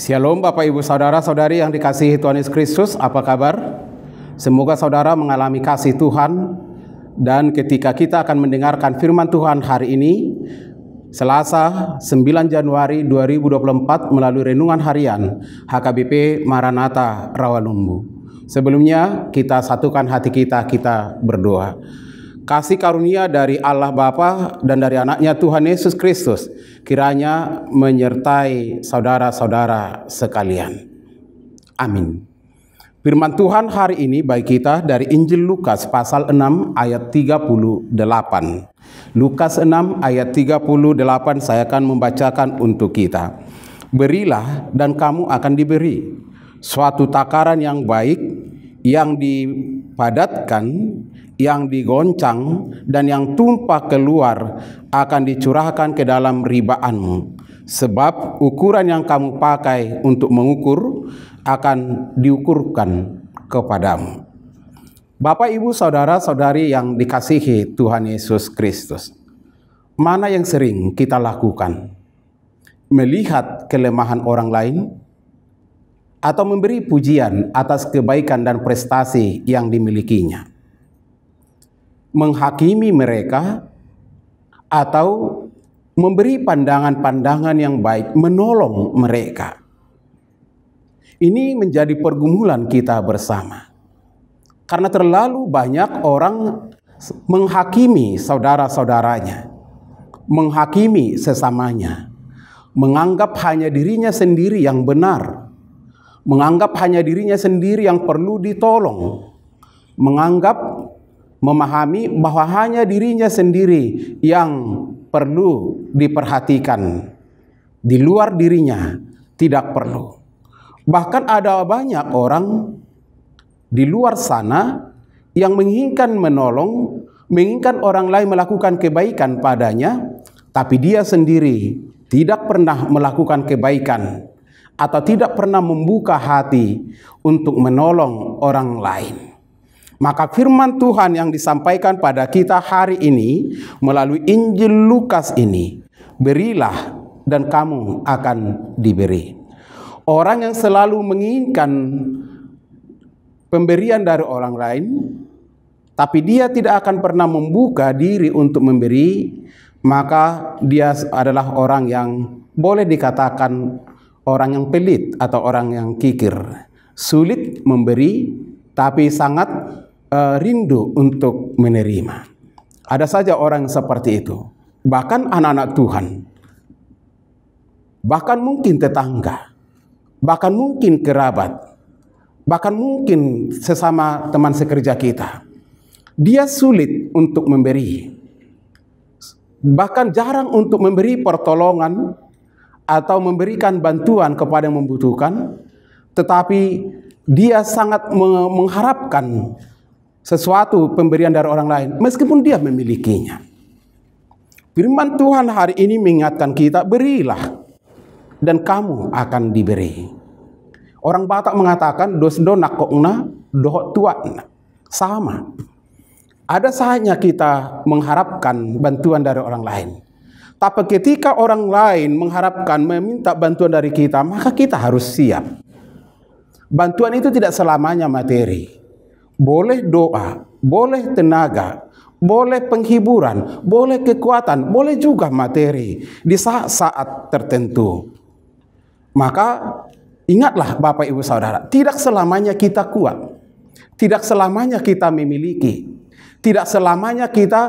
Shalom Bapak Ibu Saudara-saudari yang dikasihi Tuhan Yesus Kristus, apa kabar? Semoga saudara mengalami kasih Tuhan, dan ketika kita akan mendengarkan firman Tuhan hari ini, Selasa 9 Januari 2024 melalui renungan harian HKBP Maranatha Rawalumbu. Sebelumnya kita satukan hati kita berdoa. Kasih karunia dari Allah Bapa dan dari anaknya Tuhan Yesus Kristus kiranya menyertai saudara-saudara sekalian. Amin. Firman Tuhan hari ini bagi kita dari Injil Lukas pasal 6 ayat 38. Lukas 6 ayat 38 saya akan membacakan untuk kita. Berilah dan kamu akan diberi. Suatu takaran yang baik, yang dipadatkan, yang digoncang, dan yang tumpah keluar akan dicurahkan ke dalam ribaanmu. Sebab ukuran yang kamu pakai untuk mengukur akan diukurkan kepadamu. Bapak, Ibu, Saudara-saudari yang dikasihi Tuhan Yesus Kristus, mana yang sering kita lakukan? Melihat kelemahan orang lain atau memberi pujian atas kebaikan dan prestasi yang dimilikinya? Menghakimi mereka atau memberi pandangan-pandangan yang baik, menolong mereka? Ini menjadi pergumulan kita bersama. Karena terlalu banyak orang menghakimi saudara-saudaranya, menghakimi sesamanya, menganggap hanya dirinya sendiri yang benar, menganggap hanya dirinya sendiri yang perlu ditolong, memahami bahwa hanya dirinya sendiri yang perlu diperhatikan, di luar dirinya tidak perlu. Bahkan ada banyak orang di luar sana yang menginginkan menolong, menginginkan orang lain melakukan kebaikan padanya, tapi dia sendiri tidak pernah melakukan kebaikan atau tidak pernah membuka hati untuk menolong orang lain. Maka firman Tuhan yang disampaikan pada kita hari ini melalui Injil Lukas ini, berilah dan kamu akan diberi. Orang yang selalu menginginkan pemberian dari orang lain, tapi dia tidak akan pernah membuka diri untuk memberi, maka dia adalah orang yang boleh dikatakan orang yang pelit atau orang yang kikir. Sulit memberi, tapi sangat rindu untuk menerima. Ada saja orang seperti itu. Bahkan anak-anak Tuhan, bahkan mungkin tetangga, bahkan mungkin kerabat, bahkan mungkin sesama teman sekerja kita. Dia sulit untuk memberi, bahkan jarang untuk memberi pertolongan atau memberikan bantuan kepada yang membutuhkan, tetapi dia sangat mengharapkan sesuatu pemberian dari orang lain meskipun dia memilikinya. Firman Tuhan hari ini mengingatkan kita, berilah dan kamu akan diberi. Orang Batak mengatakan dos donak kokna dohok tuatna. Sama. Ada saatnya kita mengharapkan bantuan dari orang lain. Tapi ketika orang lain mengharapkan, meminta bantuan dari kita, maka kita harus siap. Bantuan itu tidak selamanya materi. Boleh doa, boleh tenaga, boleh penghiburan, boleh kekuatan, boleh juga materi di saat-saat tertentu. Maka ingatlah Bapak Ibu Saudara, tidak selamanya kita kuat, tidak selamanya kita memiliki, tidak selamanya kita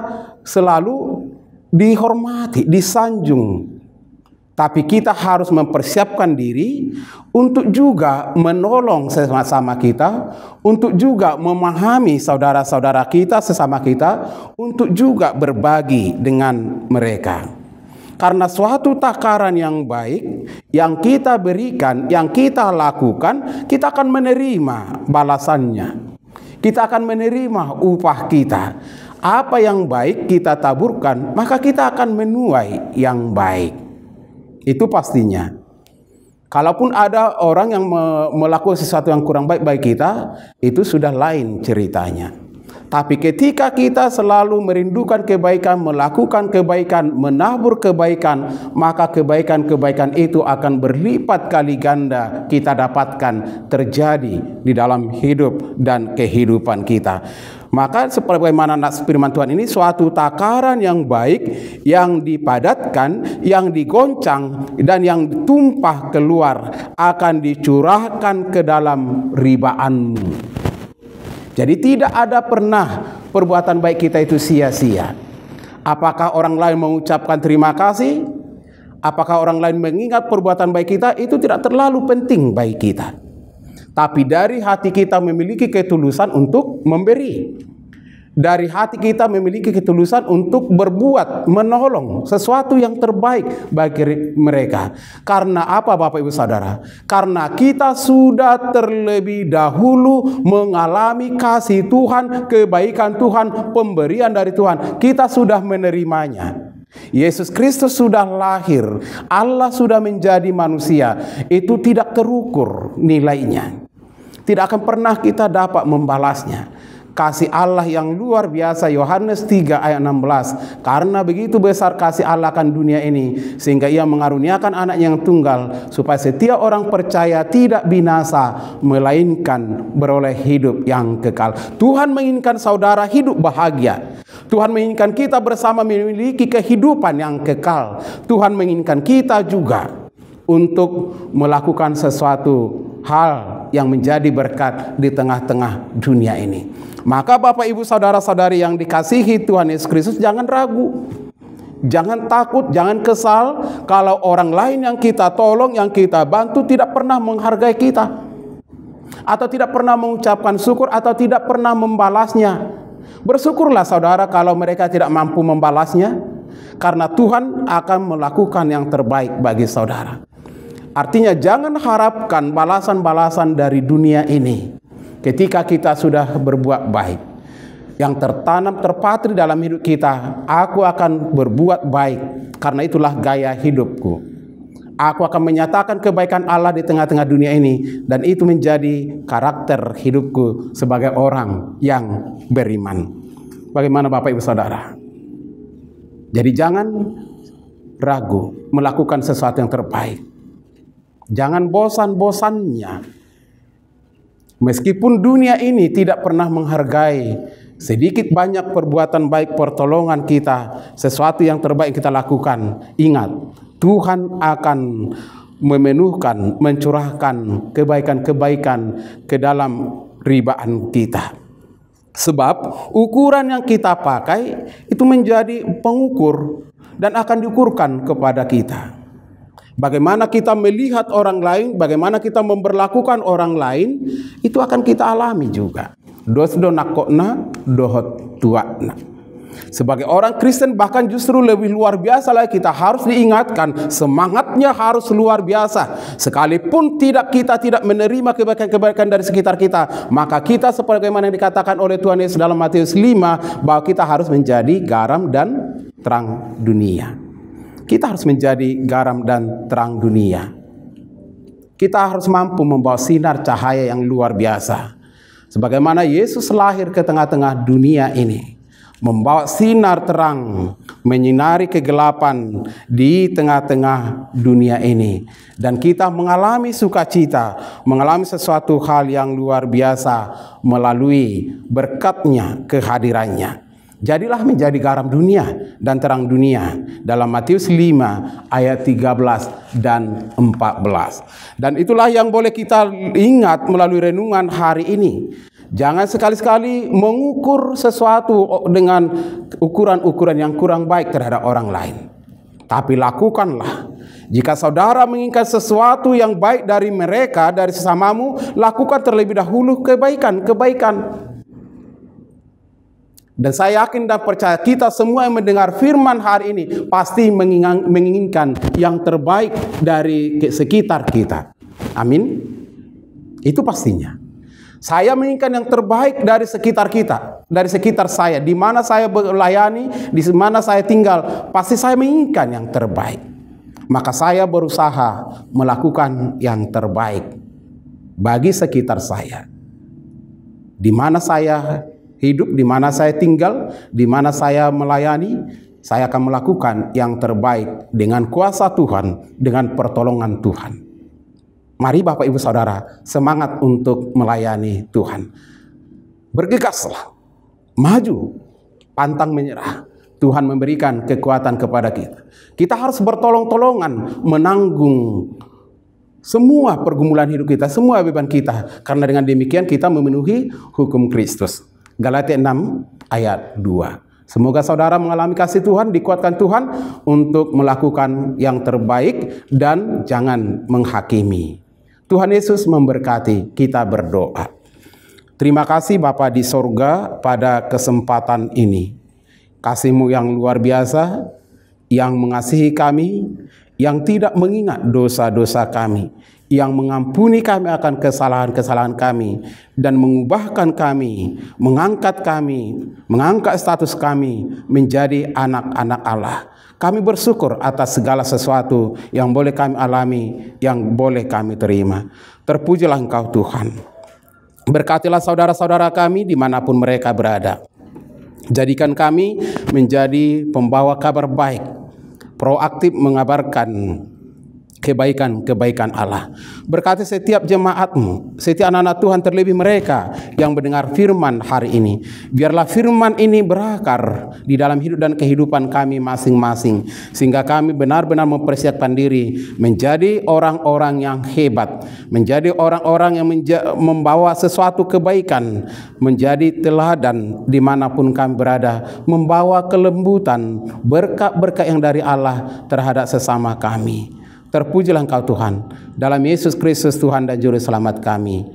selalu dihormati, disanjung. Tapi kita harus mempersiapkan diri untuk juga menolong sesama kita, untuk juga memahami saudara-saudara kita, sesama kita, untuk juga berbagi dengan mereka. Karena suatu takaran yang baik, yang kita berikan, yang kita lakukan, kita akan menerima balasannya. Kita akan menerima upah kita. Apa yang baik kita taburkan, maka kita akan menuai yang baik. Itu pastinya. Kalaupun ada orang yang melakukan sesuatu yang kurang baik bagi kita, itu sudah lain ceritanya. Tapi ketika kita selalu merindukan kebaikan, melakukan kebaikan, menabur kebaikan, maka kebaikan-kebaikan itu akan berlipat kali ganda kita dapatkan terjadi di dalam hidup dan kehidupan kita. Maka sebagaimana firman Tuhan ini, suatu takaran yang baik, yang dipadatkan, yang digoncang, dan yang tumpah keluar akan dicurahkan ke dalam ribaanmu. Jadi tidak ada pernah perbuatan baik kita itu sia-sia. Apakah orang lain mengucapkan terima kasih? Apakah orang lain mengingat perbuatan baik kita? Itu tidak terlalu penting bagi kita. Tapi dari hati kita memiliki ketulusan untuk memberi. Dari hati kita memiliki ketulusan untuk berbuat, menolong sesuatu yang terbaik bagi mereka. Karena apa Bapak Ibu Saudara? Karena kita sudah terlebih dahulu mengalami kasih Tuhan, kebaikan Tuhan, pemberian dari Tuhan. Kita sudah menerimanya. Yesus Kristus sudah lahir, Allah sudah menjadi manusia. Itu tidak terukur nilainya. Tidak akan pernah kita dapat membalasnya. Kasih Allah yang luar biasa, Yohanes 3 ayat 16. Karena begitu besar kasih Allah akan dunia ini, sehingga ia mengaruniakan anak yang tunggal, supaya setiap orang percaya tidak binasa, melainkan beroleh hidup yang kekal. Tuhan menginginkan saudara hidup bahagia. Tuhan menginginkan kita bersama memiliki kehidupan yang kekal. Tuhan menginginkan kita juga untuk melakukan sesuatu hal yang menjadi berkat di tengah-tengah dunia ini. Maka Bapak Ibu Saudara-saudari yang dikasihi Tuhan Yesus Kristus, jangan ragu, jangan takut, jangan kesal kalau orang lain yang kita tolong, yang kita bantu tidak pernah menghargai kita, atau tidak pernah mengucapkan syukur, atau tidak pernah membalasnya. Bersyukurlah saudara kalau mereka tidak mampu membalasnya, karena Tuhan akan melakukan yang terbaik bagi saudara. Artinya jangan harapkan balasan-balasan dari dunia ini. Ketika kita sudah berbuat baik, yang tertanam terpatri dalam hidup kita, aku akan berbuat baik karena itulah gaya hidupku. Aku akan menyatakan kebaikan Allah di tengah-tengah dunia ini, dan itu menjadi karakter hidupku sebagai orang yang beriman. Bagaimana Bapak Ibu Saudara? Jadi jangan ragu melakukan sesuatu yang terbaik. Jangan bosan-bosannya. Meskipun dunia ini tidak pernah menghargai sedikit banyak perbuatan baik, pertolongan kita, sesuatu yang terbaik kita lakukan, ingat, Tuhan akan memenuhkan, mencurahkan kebaikan-kebaikan ke dalam ribaan kita. Sebab ukuran yang kita pakai itu menjadi pengukur dan akan diukurkan kepada kita. Bagaimana kita melihat orang lain, bagaimana kita memperlakukan orang lain, itu akan kita alami juga. Dosdo nakokna, dohot tuakna. Sebagai orang Kristen bahkan justru lebih luar biasa lagi, kita harus diingatkan, semangatnya harus luar biasa. Sekalipun kita tidak menerima kebaikan-kebaikan dari sekitar kita, maka kita sebagaimana yang dikatakan oleh Tuhan Yesus dalam Matius 5, bahwa kita harus menjadi garam dan terang dunia. Kita harus menjadi garam dan terang dunia. Kita harus mampu membawa sinar cahaya yang luar biasa. Sebagaimana Yesus lahir ke tengah-tengah dunia ini, membawa sinar terang, menyinari kegelapan di tengah-tengah dunia ini. Dan kita mengalami sukacita, mengalami sesuatu hal yang luar biasa melalui berkatnya, kehadirannya. Jadilah menjadi garam dunia dan terang dunia dalam Matius 5 ayat 13 dan 14. Dan itulah yang boleh kita ingat melalui renungan hari ini. Jangan sekali-sekali mengukur sesuatu dengan ukuran-ukuran yang kurang baik terhadap orang lain. Tapi lakukanlah. Jika saudara menginginkan sesuatu yang baik dari mereka, dari sesamamu, lakukan terlebih dahulu kebaikan-kebaikan. Dan saya yakin dan percaya kita semua yang mendengar firman hari ini pasti menginginkan yang terbaik dari sekitar kita. Amin. Itu pastinya. Saya menginginkan yang terbaik dari sekitar kita, dari sekitar saya, di mana saya melayani, di mana saya tinggal, pasti saya menginginkan yang terbaik. Maka saya berusaha melakukan yang terbaik bagi sekitar saya. Di mana saya hidup di mana saya tinggal, di mana saya melayani, saya akan melakukan yang terbaik dengan kuasa Tuhan, dengan pertolongan Tuhan. Mari Bapak Ibu Saudara, semangat untuk melayani Tuhan. Bergegaslah, maju, pantang menyerah. Tuhan memberikan kekuatan kepada kita. Kita harus bertolong-tolongan menanggung semua pergumulan hidup kita, semua beban kita. Karena dengan demikian kita memenuhi hukum Kristus. Galatia 6 ayat 2. Semoga saudara mengalami kasih Tuhan, dikuatkan Tuhan untuk melakukan yang terbaik dan jangan menghakimi. Tuhan Yesus memberkati. Kita berdoa. Terima kasih Bapa di sorga pada kesempatan ini. Kasih-Mu yang luar biasa, yang mengasihi kami, yang tidak mengingat dosa-dosa kami, yang mengampuni kami akan kesalahan-kesalahan kami, dan mengubahkan kami, mengangkat status kami menjadi anak-anak Allah. Kami bersyukur atas segala sesuatu yang boleh kami alami, yang boleh kami terima. Terpujilah Engkau Tuhan. Berkatilah saudara-saudara kami dimanapun mereka berada. Jadikan kami menjadi pembawa kabar baik, proaktif mengabarkan kebaikan-kebaikan Allah. Berkati setiap jemaat-Mu, setiap anak-anak Tuhan, terlebih mereka yang mendengar firman hari ini. Biarlah firman ini berakar di dalam hidup dan kehidupan kami masing-masing, sehingga kami benar-benar mempersiapkan diri menjadi orang-orang yang hebat, menjadi orang-orang yang membawa sesuatu kebaikan, menjadi teladan dimanapun kami berada, membawa kelembutan, berkat-berkat yang dari Allah terhadap sesama kami. Terpujilah Engkau Tuhan, dalam Yesus Kristus Tuhan dan Juru Selamat kami.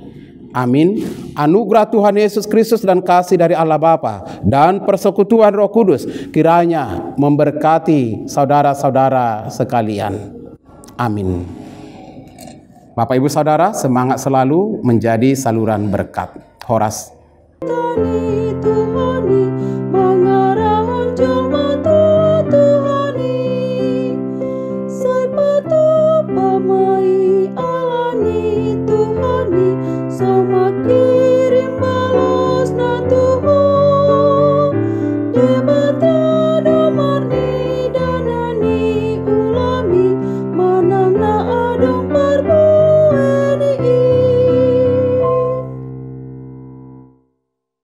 Amin. Anugerah Tuhan Yesus Kristus dan kasih dari Allah Bapa dan persekutuan Roh Kudus kiranya memberkati saudara-saudara sekalian. Amin. Bapak Ibu Saudara, semangat selalu menjadi saluran berkat. Horas.